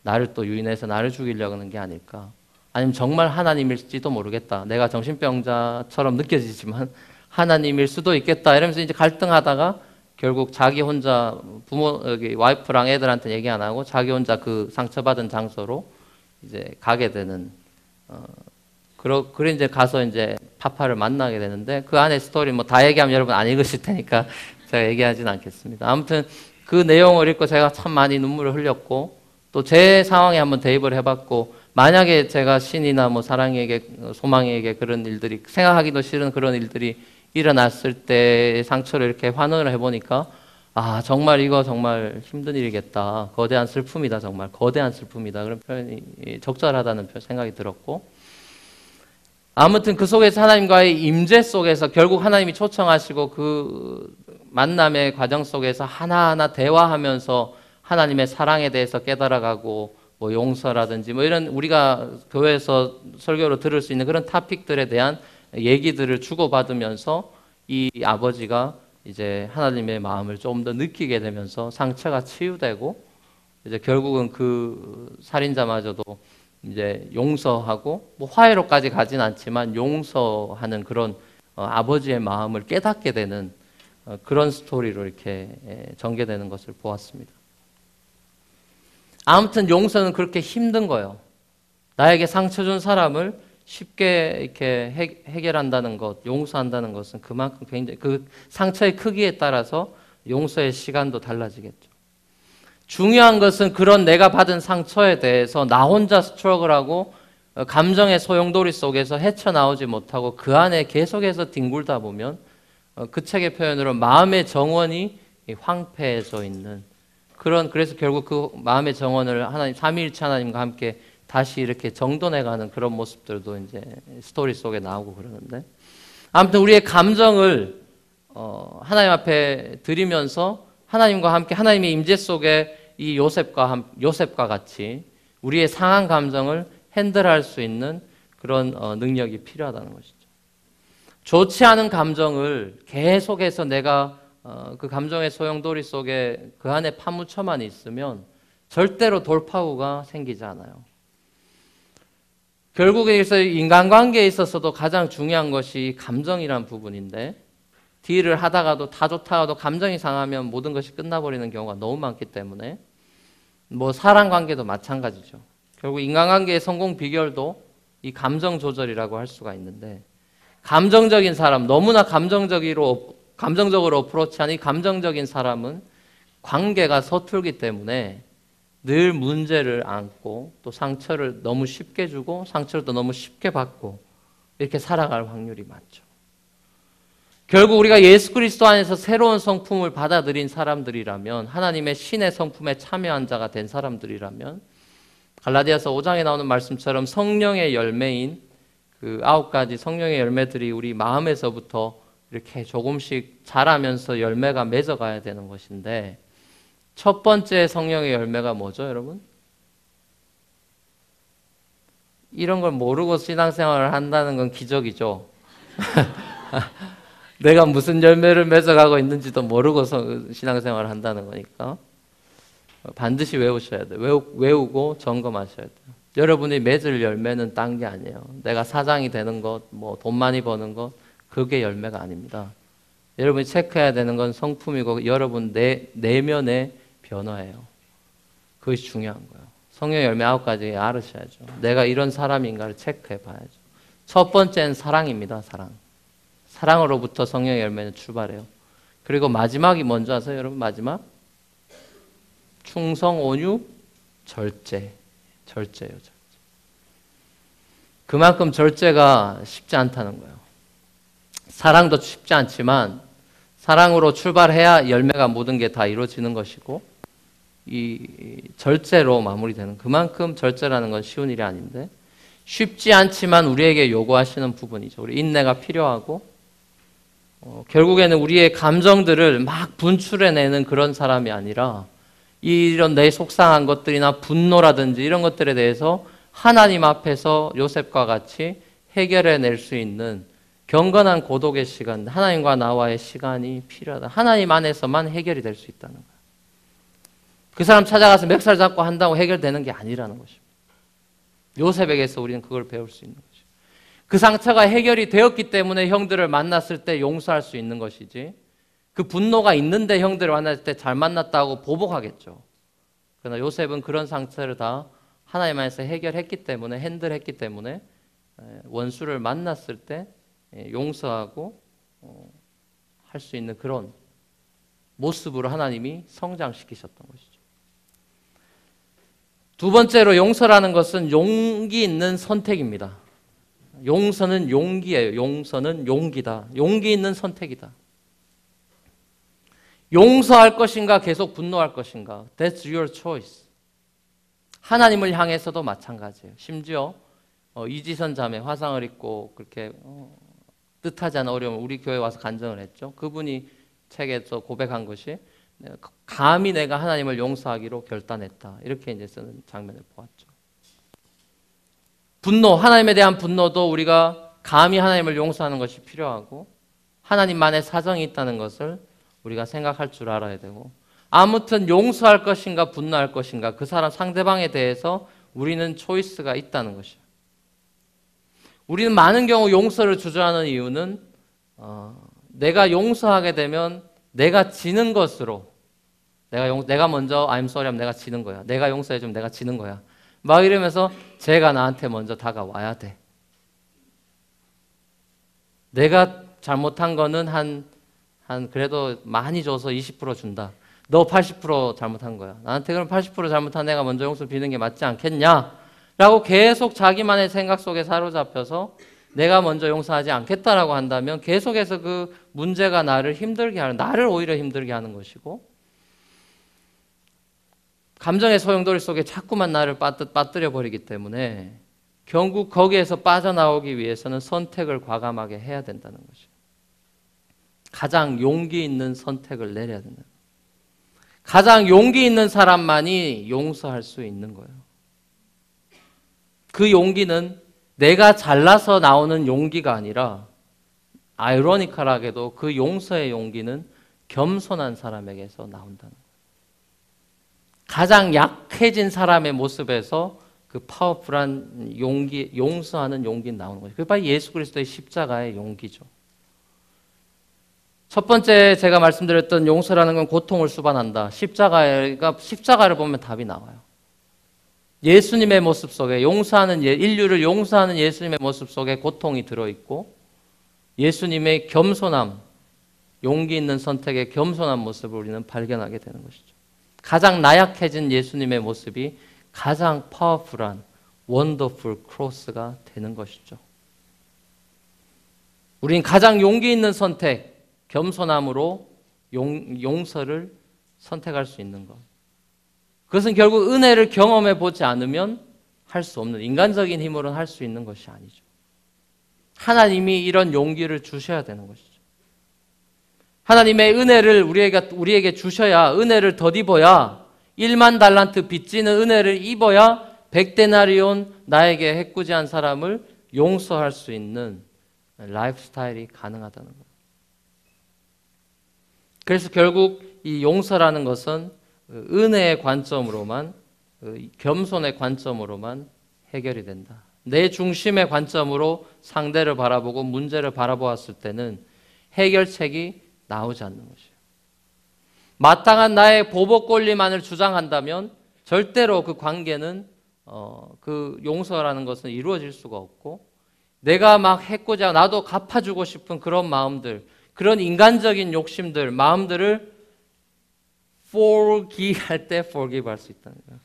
나를 또 유인해서 나를 죽이려고 하는 게 아닐까? 아니면 정말 하나님일지도 모르겠다. 내가 정신병자처럼 느껴지지만 하나님일 수도 있겠다. 이러면서 이제 갈등하다가 결국 자기 혼자 여기 와이프랑 애들한테 얘기 안 하고 자기 혼자 그 상처받은 장소로 이제 가게 되는, 그래 이제 가서 이제 파파를 만나게 되는데 그 안에 스토리 뭐 다 얘기하면 여러분 안 읽으실 테니까 제가 얘기하진 않겠습니다. 아무튼 그 내용을 읽고 제가 참 많이 눈물을 흘렸고 또 제 상황에 한번 대입을 해봤고 만약에 제가 신이나 뭐 사랑에게 소망에게 그런 일들이 생각하기도 싫은 그런 일들이 일어났을 때 상처를 이렇게 환원을 해보니까 아 정말 이거 정말 힘든 일이겠다. 거대한 슬픔이다. 정말 거대한 슬픔이다. 그런 표현이 적절하다는 생각이 들었고 아무튼 그 속에서 하나님과의 임재 속에서 결국 하나님이 초청하시고 그 만남의 과정 속에서 하나하나 대화하면서 하나님의 사랑에 대해서 깨달아가고 뭐 용서라든지 뭐 이런 우리가 교회에서 설교로 들을 수 있는 그런 토픽들에 대한 얘기들을 주고받으면서 이 아버지가 이제 하나님의 마음을 조금 더 느끼게 되면서 상처가 치유되고 이제 결국은 그 살인자마저도 이제 용서하고 뭐 화해로까지 가진 않지만 용서하는 그런 아버지의 마음을 깨닫게 되는 그런 스토리로 이렇게 전개되는 것을 보았습니다. 아무튼 용서는 그렇게 힘든 거예요. 나에게 상처 준 사람을 쉽게 이렇게 해결한다는 것, 용서한다는 것은 그만큼 굉장히 그 상처의 크기에 따라서 용서의 시간도 달라지겠죠. 중요한 것은 그런 내가 받은 상처에 대해서 나 혼자 스트러글하고 감정의 소용돌이 속에서 헤쳐나오지 못하고 그 안에 계속해서 뒹굴다 보면 그 책의 표현으로 마음의 정원이 황폐해져 있는 그래서 결국 그 마음의 정원을 하나님, 삼위일체 하나님과 함께 다시 이렇게 정돈해가는 그런 모습들도 이제 스토리 속에 나오고 그러는데 아무튼 우리의 감정을 하나님 앞에 드리면서 하나님과 함께 하나님의 임재 속에 이 요셉과 같이 우리의 상한 감정을 핸들할 수 있는 그런 능력이 필요하다는 것이죠. 좋지 않은 감정을 계속해서 내가 그 감정의 소용돌이 속에 그 안에 파묻혀만 있으면 절대로 돌파구가 생기지 않아요. 결국에 인간관계에 있어서도 가장 중요한 것이 감정이란 부분인데 딜을 하다가도 다 좋다가도 감정이 상하면 모든 것이 끝나버리는 경우가 너무 많기 때문에 뭐 사랑관계도 마찬가지죠. 결국 인간관계의 성공 비결도 이 감정 조절이라고 할 수가 있는데 감정적인 사람, 너무나 감정적으로 어프로치한 이 감정적인 사람은 관계가 서툴기 때문에 늘 문제를 안고 또 상처를 너무 쉽게 주고 상처를 또 너무 쉽게 받고 이렇게 살아갈 확률이 많죠. 결국 우리가 예수 그리스도 안에서 새로운 성품을 받아들인 사람들이라면 하나님의 신의 성품에 참여한 자가 된 사람들이라면 갈라디아서 5장에 나오는 말씀처럼 성령의 열매인 그 9가지 성령의 열매들이 우리 마음에서부터 이렇게 조금씩 자라면서 열매가 맺어가야 되는 것인데 첫 번째 성령의 열매가 뭐죠, 여러분? 이런 걸 모르고 신앙생활을 한다는 건 기적이죠. 내가 무슨 열매를 맺어가고 있는지도 모르고 신앙생활을 한다는 거니까 반드시 외우셔야 돼요. 외우고 점검하셔야 돼요. 여러분이 맺을 열매는 딴 게 아니에요. 내가 사장이 되는 것, 뭐 돈 많이 버는 것, 그게 열매가 아닙니다. 여러분이 체크해야 되는 건 성품이고 여러분 내면의 변화예요. 그것이 중요한 거예요. 성령 열매 9가지 알으셔야죠. 내가 이런 사람인가를 체크해 봐야죠. 첫 번째는 사랑입니다. 사랑. 사랑으로부터 성령 열매는 출발해요. 그리고 마지막이 뭔지 아세요, 여러분? 마지막? 충성, 온유, 절제. 절제예요, 절제. 그만큼 절제가 쉽지 않다는 거예요. 사랑도 쉽지 않지만 사랑으로 출발해야 열매가 모든 게 다 이루어지는 것이고 이 절제로 마무리되는, 그만큼 절제라는 건 쉬운 일이 아닌데 쉽지 않지만 우리에게 요구하시는 부분이죠. 우리 인내가 필요하고 결국에는 우리의 감정들을 막 분출해내는 그런 사람이 아니라 이런 내 속상한 것들이나 분노라든지 이런 것들에 대해서 하나님 앞에서 요셉과 같이 해결해낼 수 있는 경건한 고독의 시간, 하나님과 나와의 시간이 필요하다. 하나님 안에서만 해결이 될 수 있다는 거예요. 그 사람 찾아가서 멱살 잡고 한다고 해결되는 게 아니라는 것입니다. 요셉에게서 우리는 그걸 배울 수 있는 것이죠. 그 상처가 해결이 되었기 때문에 형들을 만났을 때 용서할 수 있는 것이지, 그 분노가 있는데 형들을 만났을 때 잘 만났다고 보복하겠죠. 그러나 요셉은 그런 상처를 다 하나님 안에서 해결했기 때문에, 핸들했기 때문에 원수를 만났을 때 용서하고 할 수 있는 그런 모습으로 하나님이 성장시키셨던 것이죠. 두 번째로 용서라는 것은 용기 있는 선택입니다. 용서는 용기예요. 용서는 용기다. 용기 있는 선택이다. 용서할 것인가 계속 분노할 것인가. That's your choice. 하나님을 향해서도 마찬가지예요. 심지어 이지선 자매 화상을 입고 그렇게 뜻하지 않은 어려움을 우리 교회에 와서 간증을 했죠. 그분이 책에서 고백한 것이 감히 내가 하나님을 용서하기로 결단했다. 이렇게 이제 쓰는 장면을 보았죠. 분노, 하나님에 대한 분노도 우리가 감히 하나님을 용서하는 것이 필요하고 하나님만의 사정이 있다는 것을 우리가 생각할 줄 알아야 되고, 아무튼 용서할 것인가 분노할 것인가 그 사람 상대방에 대해서 우리는 초이스가 있다는 것이에요. 우리는 많은 경우 용서를 주저하는 이유는 내가 용서하게 되면 내가 지는 것으로, 내가 먼저 I'm sorry 하면 내가 지는 거야. 내가 용서해 주면 내가 지는 거야. 막 이러면서 쟤가 나한테 먼저 다가와야 돼. 내가 잘못한 거는 한 그래도 많이 줘서 20% 준다. 너 80% 잘못한 거야. 나한테 그럼 80% 잘못한 내가 먼저 용서 비는 게 맞지 않겠냐? 라고 계속 자기만의 생각 속에 사로잡혀서 내가 먼저 용서하지 않겠다라고 한다면 계속해서 그 문제가 나를 오히려 힘들게 하는 것이고, 감정의 소용돌이 속에 자꾸만 나를 빠뜨려 버리기 때문에 결국 거기에서 빠져나오기 위해서는 선택을 과감하게 해야 된다는 것이에요. 가장 용기 있는 선택을 내려야 된다. 가장 용기 있는 사람만이 용서할 수 있는 거예요. 그 용기는 내가 잘나서 나오는 용기가 아니라, 아이러니컬하게도 그 용서의 용기는 겸손한 사람에게서 나온다는 거예요. 가장 약해진 사람의 모습에서 그 파워풀한 용기, 용서하는 용기는 나오는 거죠. 그게 바로 예수 그리스도의 십자가의 용기죠. 첫 번째 제가 말씀드렸던 용서라는 건 고통을 수반한다. 십자가를 보면 답이 나와요. 예수님의 모습 속에 인류를 용서하는 예수님의 모습 속에 고통이 들어있고, 예수님의 겸손함, 용기 있는 선택의 겸손한 모습을 우리는 발견하게 되는 것이죠. 가장 나약해진 예수님의 모습이 가장 파워풀한 원더풀 크로스가 되는 것이죠. 우린 가장 용기 있는 선택, 겸손함으로 용서를 선택할 수 있는 것. 그것은 결국 은혜를 경험해 보지 않으면 할 수 없는, 인간적인 힘으로는 할 수 있는 것이 아니죠. 하나님이 이런 용기를 주셔야 되는 것이죠. 하나님의 은혜를 우리에게 주셔야, 은혜를 덧입어야, 1만 달란트 빚지는 은혜를 입어야 100데나리온 나에게 해꾸지한 사람을 용서할 수 있는 라이프 스타일이 가능하다는 거예요. 그래서 결국 이 용서라는 것은 은혜의 관점으로만, 겸손의 관점으로만 해결이 된다. 내 중심의 관점으로 상대를 바라보고 문제를 바라보았을 때는 해결책이 나오지 않는 것이에요. 마땅한 나의 보복 권리만을 주장한다면 절대로 그 관계는 그 용서라는 것은 이루어질 수가 없고, 내가 막 해코자 나도 갚아주고 싶은 그런 마음들, 그런 인간적인 욕심들, 마음들을 forgive 할 때 forgive 할 수 있다는 거예요.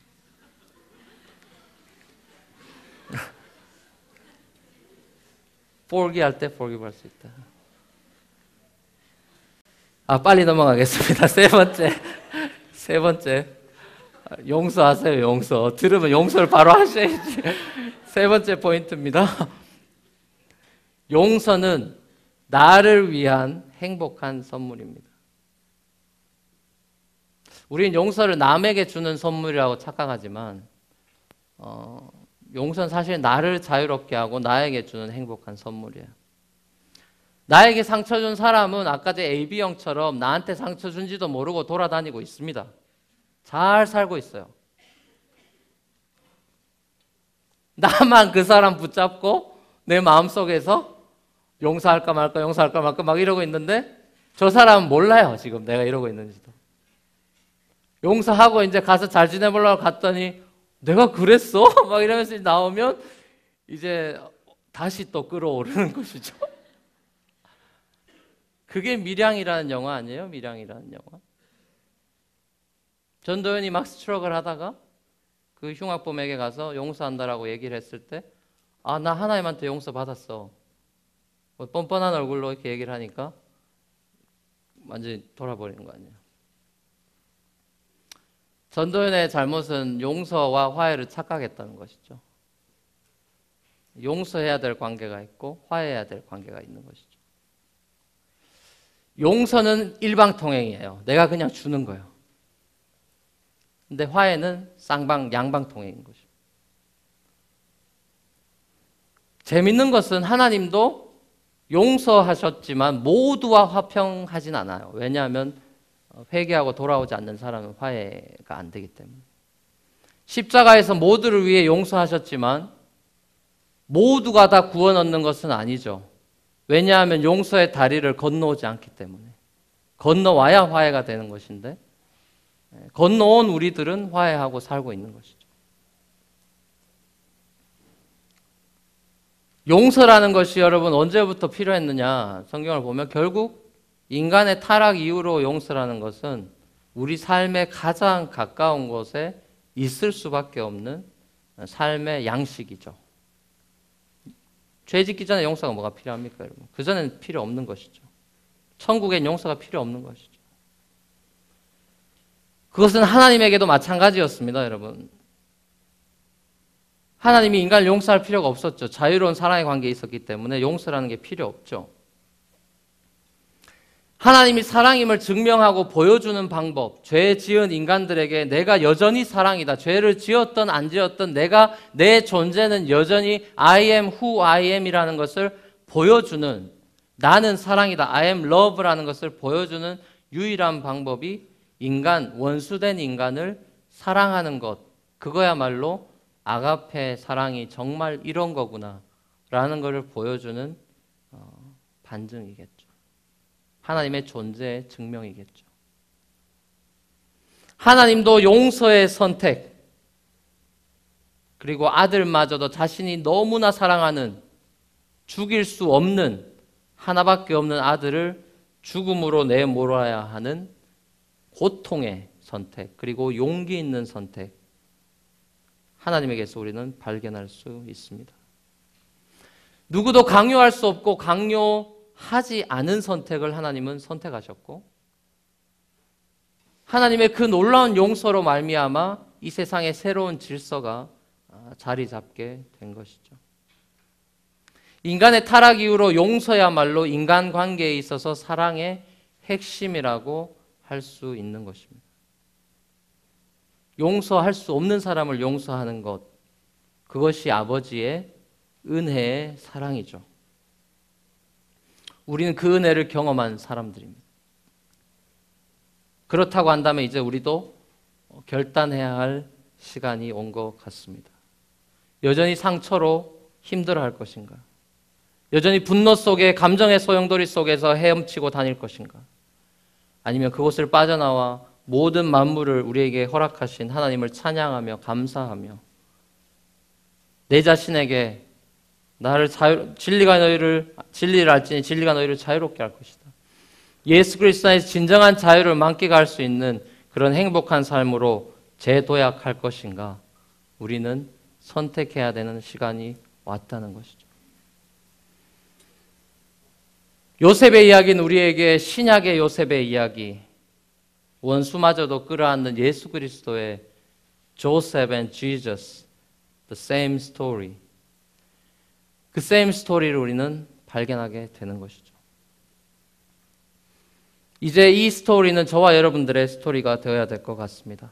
forgive 할 때 forgive 할 수 있다. 빨리 넘어가겠습니다. 세 번째. 용서하세요, 용서. 들으면 용서를 바로 하셔야지. 세 번째 포인트입니다. 용서는 나를 위한 행복한 선물입니다. 우리는 용서를 남에게 주는 선물이라고 착각하지만 용서는 사실 나를 자유롭게 하고 나에게 주는 행복한 선물이에요. 나에게 상처 준 사람은 아까 제 AB형처럼 나한테 상처 준지도 모르고 돌아다니고 있습니다. 잘 살고 있어요. 나만 그 사람 붙잡고 내 마음속에서 용서할까 말까 용서할까 말까 막 이러고 있는데 저 사람은 몰라요. 지금 내가 이러고 있는지도. 용서하고 이제 가서 잘 지내보려고 갔더니 내가 그랬어? 막 이러면서 나오면 이제 다시 또 끌어오르는 것이죠. 그게 밀양이라는 영화 아니에요? 밀양이라는 영화. 전도연이 막 스트럭을 하다가 그 흉악범에게 가서 용서한다라고 얘기를 했을 때 나 하나님한테 용서 받았어. 뻔뻔한 얼굴로 이렇게 얘기를 하니까 완전히 돌아버리는 거 아니에요. 전도연의 잘못은 용서와 화해를 착각했다는 것이죠. 용서해야 될 관계가 있고 화해해야 될 관계가 있는 것이죠. 용서는 일방통행이에요. 내가 그냥 주는 거예요. 근데 화해는 양방통행인 것이죠. 재밌는 것은 하나님도 용서하셨지만 모두와 화평하진 않아요. 왜냐하면 회개하고 돌아오지 않는 사람은 화해가 안 되기 때문에. 십자가에서 모두를 위해 용서하셨지만 모두가 다 구원 얻는 것은 아니죠. 왜냐하면 용서의 다리를 건너오지 않기 때문에. 건너와야 화해가 되는 것인데 건너온 우리들은 화해하고 살고 있는 것이죠. 용서라는 것이 여러분 언제부터 필요했느냐? 성경을 보면 결국 인간의 타락 이후로 용서라는 것은 우리 삶의 가장 가까운 곳에 있을 수밖에 없는 삶의 양식이죠. 죄 짓기 전에 용서가 뭐가 필요합니까, 여러분? 그 전에는 필요 없는 것이죠. 천국엔 용서가 필요 없는 것이죠. 그것은 하나님에게도 마찬가지였습니다, 여러분. 하나님이 인간을 용서할 필요가 없었죠. 자유로운 사랑의 관계에 있었기 때문에 용서라는 게 필요 없죠. 하나님이 사랑임을 증명하고 보여주는 방법, 죄 지은 인간들에게 내가 여전히 사랑이다. 죄를 지었던 안 지었던 내 존재는 여전히 I am who I am 이라는 것을 보여주는, 나는 사랑이다. I am love라는 것을 보여주는 유일한 방법이 원수된 인간을 사랑하는 것. 그거야말로 아가페 사랑이 정말 이런 거구나 라는 것을 보여주는 반증이겠죠. 하나님의 존재의 증명이겠죠. 하나님도 용서의 선택, 그리고 아들마저도 자신이 너무나 사랑하는 죽일 수 없는 하나밖에 없는 아들을 죽음으로 내몰아야 하는 고통의 선택, 그리고 용기 있는 선택, 하나님에게서 우리는 발견할 수 있습니다. 누구도 강요할 수 없고 강요하지 않은 선택을 하나님은 선택하셨고, 하나님의 그 놀라운 용서로 말미암아 이 세상에 새로운 질서가 자리 잡게 된 것이죠. 인간의 타락 이후로 용서야말로 인간관계에 있어서 사랑의 핵심이라고 할 수 있는 것입니다. 용서할 수 없는 사람을 용서하는 것, 그것이 아버지의 은혜의 사랑이죠. 우리는 그 은혜를 경험한 사람들입니다. 그렇다고 한다면 이제 우리도 결단해야 할 시간이 온 것 같습니다. 여전히 상처로 힘들어할 것인가? 여전히 분노 속에 감정의 소용돌이 속에서 헤엄치고 다닐 것인가? 아니면 그곳을 빠져나와 모든 만물을 우리에게 허락하신 하나님을 찬양하며 감사하며 내 자신에게 나를 진리를 알지니 진리가 너희를 자유롭게 할 것이다. 예수 그리스도 안에서 진정한 자유를 만끽할 수 있는 그런 행복한 삶으로 재도약할 것인가? 우리는 선택해야 되는 시간이 왔다는 것이죠. 요셉의 이야기는 우리에게 신약의 요셉의 이야기, 원수마저도 끌어안는 예수 그리스도의 Joseph and Jesus, the same story. 그 same story를 우리는 발견하게 되는 것이죠. 이제 이 스토리는 저와 여러분들의 스토리가 되어야 될 것 같습니다.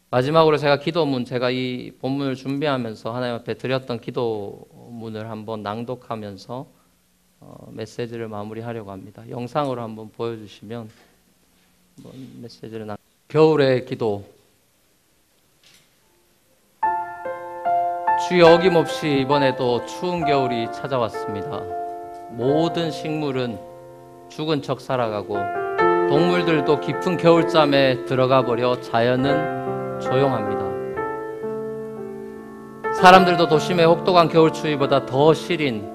마지막으로 제가 이 본문을 준비하면서 하나님 앞에 드렸던 기도문을 한번 낭독하면서 메시지를 마무리하려고 합니다. 영상으로 한번 보여주시면 메시지를 겨울의 기도. 주여, 어김없이 이번에도 추운 겨울이 찾아왔습니다. 모든 식물은 죽은 척 살아가고 동물들도 깊은 겨울잠에 들어가 버려 자연은 조용합니다. 사람들도 도심의 혹독한 겨울추위보다 더 시린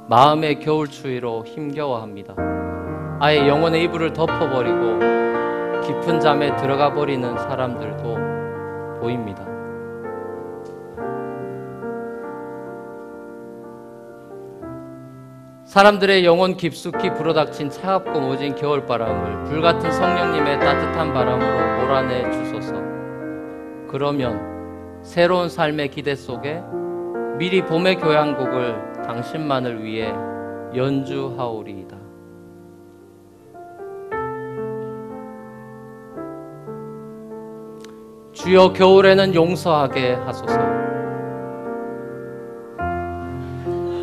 마음의 겨울추위로 힘겨워합니다. 아예 영혼의 이불을 덮어버리고 깊은 잠에 들어가 버리는 사람들도 보입니다. 사람들의 영혼 깊숙이 불어닥친 차갑고 모진 겨울바람을 불같은 성령님의 따뜻한 바람으로 몰아내 주소서. 그러면 새로운 삶의 기대 속에 미리 봄의 교향곡을 당신만을 위해 연주하오리이다. 주여, 겨울에는 용서하게 하소서.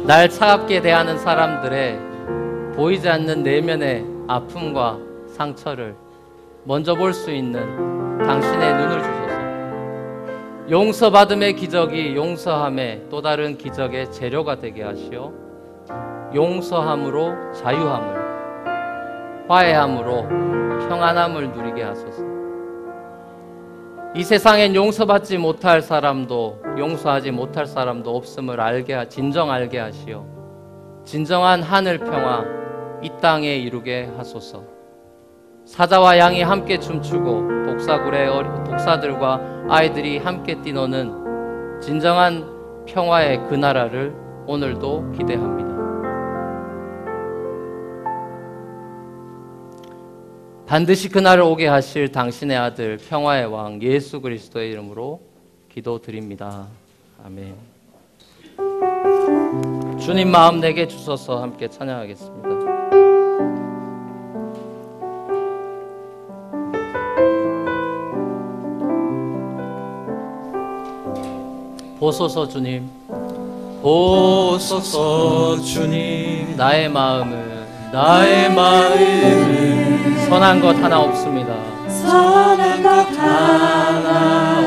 날 차갑게 대하는 사람들의 보이지 않는 내면의 아픔과 상처를 먼저 볼 수 있는 당신의 눈을 주소서. 용서받음의 기적이 용서함의 또 다른 기적의 재료가 되게 하시어 용서함으로 자유함을, 화해함으로 평안함을 누리게 하소서. 이 세상엔 용서받지 못할 사람도 용서하지 못할 사람도 없음을 진정 알게 하시어 진정한 하늘 평화 이 땅에 이루게 하소서. 사자와 양이 함께 춤추고 독사들과 아이들이 함께 뛰노는 진정한 평화의 그 나라를 오늘도 기대합니다. 반드시 그날을 오게 하실 당신의 아들 평화의 왕 예수 그리스도의 이름으로 기도드립니다. 아멘. 주님 마음 내게 주소서. 함께 찬양하겠습니다. 보소서 주님, 보소서 주님, 나의 마음은 선한 것 하나 없습니다. 선한 것 하나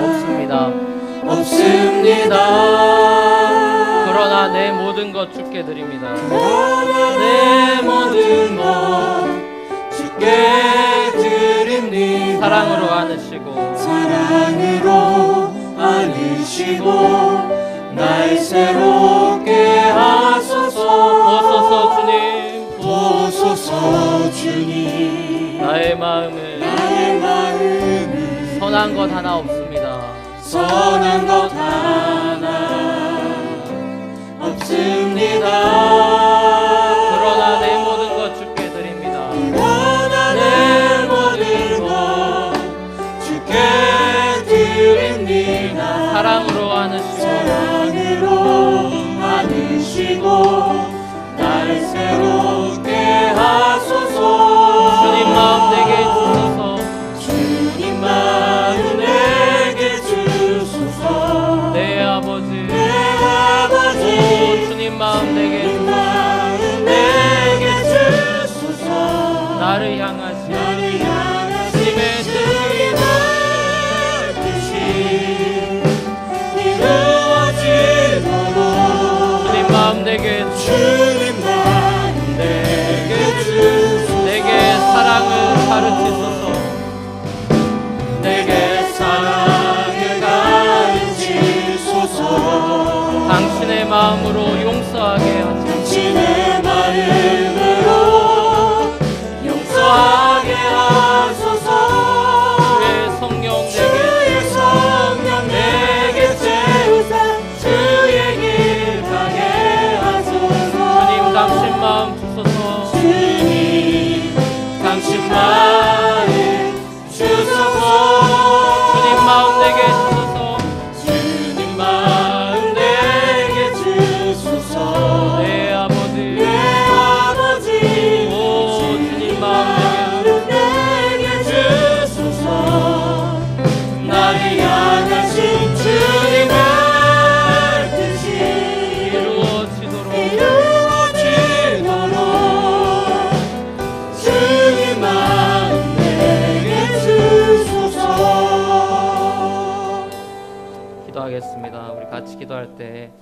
없습니다. 그러나 내 모든 것 주께 드립니다. 내 모든 것 주께 드립니다. 사랑으로 안으시고 날 새롭게 하소서. 보소서 주님, 나의 마음은 선한 것 하나 없습니다. 선한 것 하나 없습니다. 그러나 내 모든 것 주께 드립니다. 내 모든 것 주께 드립니다. 사랑으로 안으시고 날 새롭게 하소서. 주님 마음 내게 주소서. 주님 마음 내게 주소서. 내 아버지 오, 주님 마음 내게 주소서. 나를 향하신 주님의 뜻이 이루어지도록 주님 마음 내게 주소서. 내게 사랑을 가르치소서. 같이 기도할 때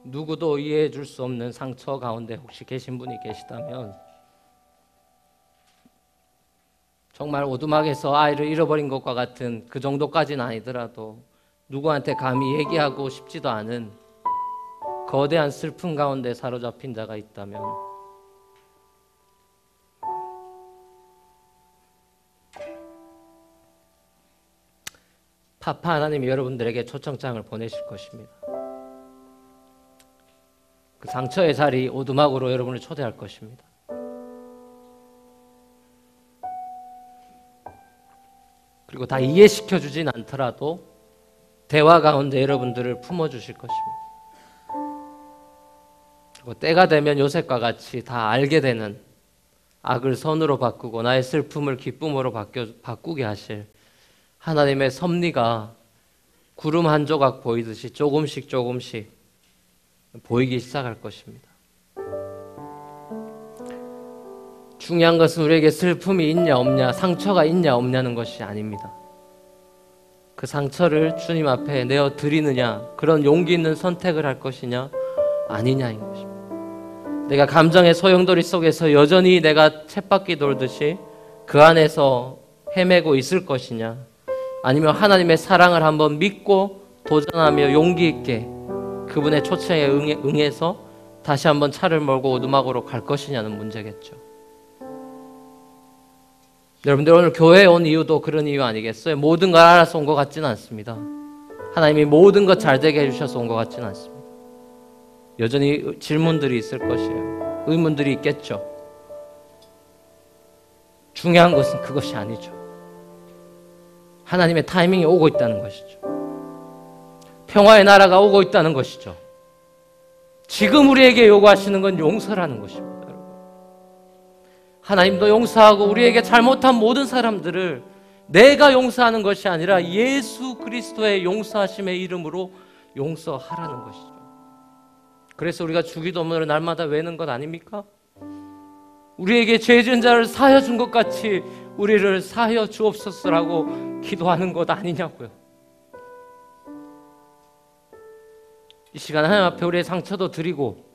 누구도 이해해 줄 수 없는 상처 가운데 혹시 계신 분이 계시다면 정말 오두막에서 아이를 잃어버린 것과 같은 그 정도까지는 아니더라도 누구한테 감히 얘기하고 싶지도 않은 거대한 슬픔 가운데 사로잡힌 자가 있다면 파파 하나님이 여러분들에게 초청장을 보내실 것입니다. 그 상처의 자리 오두막으로 여러분을 초대할 것입니다. 그리고 다 이해시켜 주진 않더라도 대화 가운데 여러분들을 품어주실 것입니다. 그리고 때가 되면 요셉과 같이 다 알게 되는 악을 선으로 바꾸고 나의 슬픔을 기쁨으로 바꾸게 하실 하나님의 섭리가 구름 한 조각 보이듯이 조금씩 보이기 시작할 것입니다. 중요한 것은 우리에게 슬픔이 있냐 없냐, 상처가 있냐 없냐는 것이 아닙니다. 그 상처를 주님 앞에 내어 드리느냐, 그런 용기 있는 선택을 할 것이냐 아니냐인 것입니다. 내가 감정의 소용돌이 속에서 여전히 내가 쳇바퀴 돌듯이 그 안에서 헤매고 있을 것이냐, 아니면 하나님의 사랑을 한번 믿고 도전하며 용기 있게 그분의 초청에 응해서 다시 한번 차를 몰고 오두막으로 갈 것이냐는 문제겠죠. 여러분들 오늘 교회에 온 이유도 그런 이유 아니겠어요? 모든 걸 알아서 온 것 같지는 않습니다. 하나님이 모든 것 잘 되게 해주셔서 온 것 같지는 않습니다. 여전히 질문들이 있을 것이에요. 의문들이 있겠죠. 중요한 것은 그것이 아니죠. 하나님의 타이밍이 오고 있다는 것이죠. 평화의 나라가 오고 있다는 것이죠. 지금 우리에게 요구하시는 건 용서라는 것입니다. 하나님도 용서하고 우리에게 잘못한 모든 사람들을 내가 용서하는 것이 아니라 예수 그리스도의 용서하심의 이름으로 용서하라는 것이죠. 그래서 우리가 주기도문을 날마다 외는 것 아닙니까? 우리에게 죄 지은 자를 사하여 준 것 같이 우리를 사하여 주옵소서라고 기도하는 것 아니냐고요. 이 시간 하나님 앞에 우리의 상처도 드리고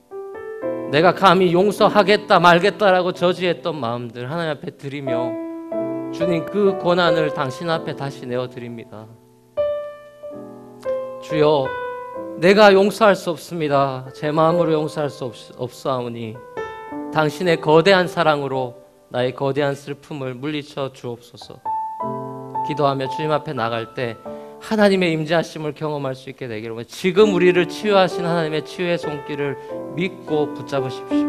내가 감히 용서하겠다 말겠다라고 저지했던 마음들 하나님 앞에 드리며 주님 그 고난을 당신 앞에 다시 내어드립니다. 주여, 내가 용서할 수 없습니다. 제 마음으로 용서할 수 없사오니 당신의 거대한 사랑으로 나의 거대한 슬픔을 물리쳐 주옵소서. 기도하며 주님 앞에 나갈 때 하나님의 임재하심을 경험할 수 있게 되기를, 지금 우리를 치유하신 하나님의 치유의 손길을 믿고 붙잡으십시오.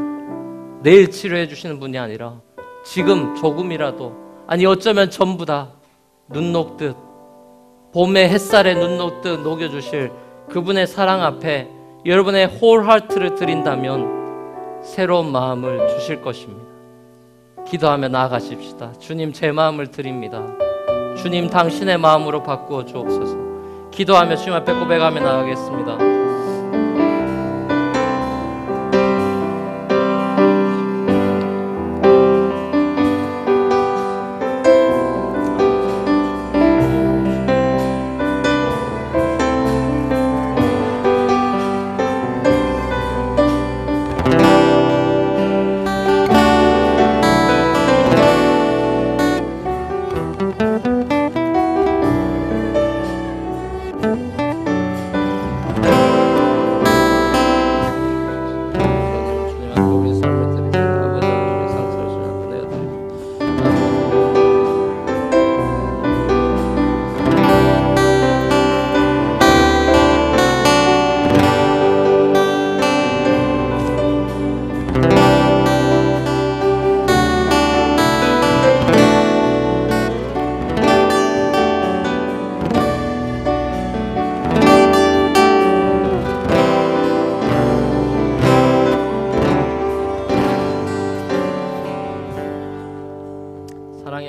내일 치료해 주시는 분이 아니라 지금 조금이라도, 아니 어쩌면 전부 다 눈 녹듯 봄의 햇살에 눈 녹듯 녹여주실 그분의 사랑 앞에 여러분의 홀 하트를 드린다면 새로운 마음을 주실 것입니다. 기도하며 나아가십시다. 주님, 제 마음을 드립니다. 주님, 당신의 마음으로 바꾸어 주옵소서. 기도하며 주님 앞에 고백하며 나가겠습니다.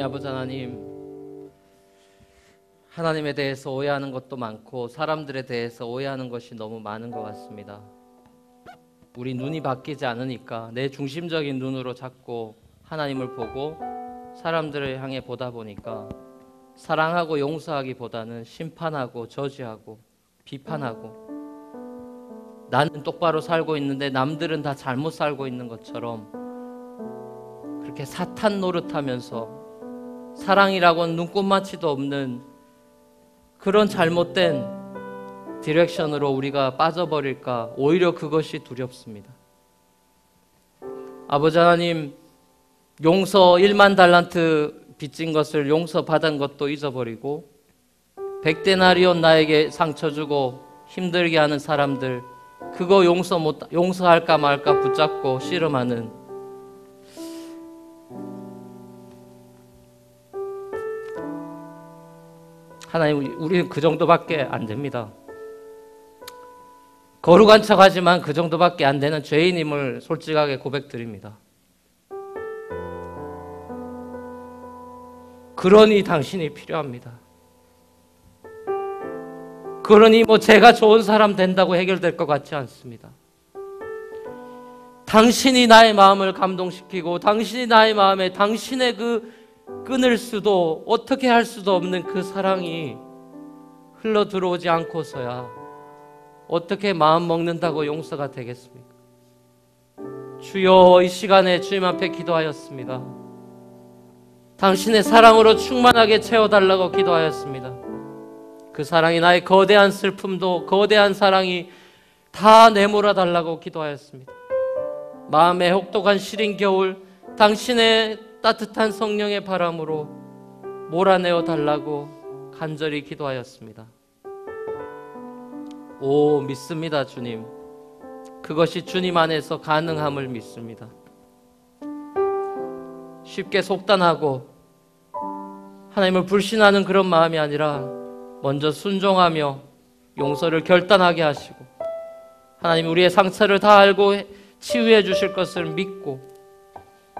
아버지 하나님, 하나님에 대해서 오해하는 것도 많고 사람들에 대해서 오해하는 것이 너무 많은 것 같습니다. 우리 눈이 바뀌지 않으니까 내 중심적인 눈으로 자꾸 하나님을 보고 사람들을 향해 보다 보니까 사랑하고 용서하기보다는 심판하고 저지하고 비판하고, 나는 똑바로 살고 있는데 남들은 다 잘못 살고 있는 것처럼 그렇게 사탄 노릇하면서 사랑이라고는 눈꼽만치도 없는 그런 잘못된 디렉션으로 우리가 빠져버릴까, 오히려 그것이 두렵습니다. 아버지 하나님, 용서 1만 달란트 빚진 것을 용서받은 것도 잊어버리고 100데나리온 나에게 상처 주고 힘들게 하는 사람들, 그거 용서할까 말까 붙잡고 씨름하는, 하나님, 우리는 그 정도밖에 안 됩니다. 거룩한 척하지만 그 정도밖에 안 되는 죄인임을 솔직하게 고백드립니다. 그러니 당신이 필요합니다. 그러니 제가 좋은 사람 된다고 해결될 것 같지 않습니다. 당신이 나의 마음을 감동시키고 당신이 나의 마음에 당신의 그 끊을 수도 어떻게 할 수도 없는 그 사랑이 흘러 들어오지 않고서야 어떻게 마음 먹는다고 용서가 되겠습니까? 주여, 이 시간에 주님 앞에 기도하였습니다. 당신의 사랑으로 충만하게 채워달라고 기도하였습니다. 그 사랑이 나의 거대한 슬픔도, 거대한 사랑이 다 내몰아달라고 기도하였습니다. 마음의 혹독한 시린 겨울, 당신의 따뜻한 성령의 바람으로 몰아내어 달라고 간절히 기도하였습니다. 오, 믿습니다. 주님, 그것이 주님 안에서 가능함을 믿습니다. 쉽게 속단하고 하나님을 불신하는 그런 마음이 아니라 먼저 순종하며 용서를 결단하게 하시고, 하나님 우리의 상처를 다 알고 치유해 주실 것을 믿고,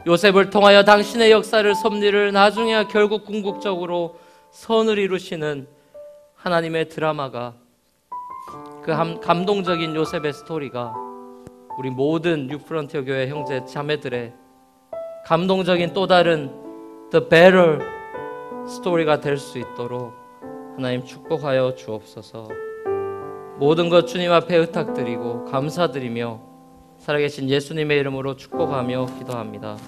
요셉을 통하여 당신의 역사를, 섭리를 나중에 결국 궁극적으로 선을 이루시는 하나님의 드라마가, 그 감동적인 요셉의 스토리가 우리 모든 뉴프론티어 교회 형제 자매들의 감동적인 또 다른 The Better 스토리가 될 수 있도록 하나님 축복하여 주옵소서. 모든 것 주님 앞에 의탁드리고 감사드리며 살아계신 예수님의 이름으로 축복하며 기도합니다.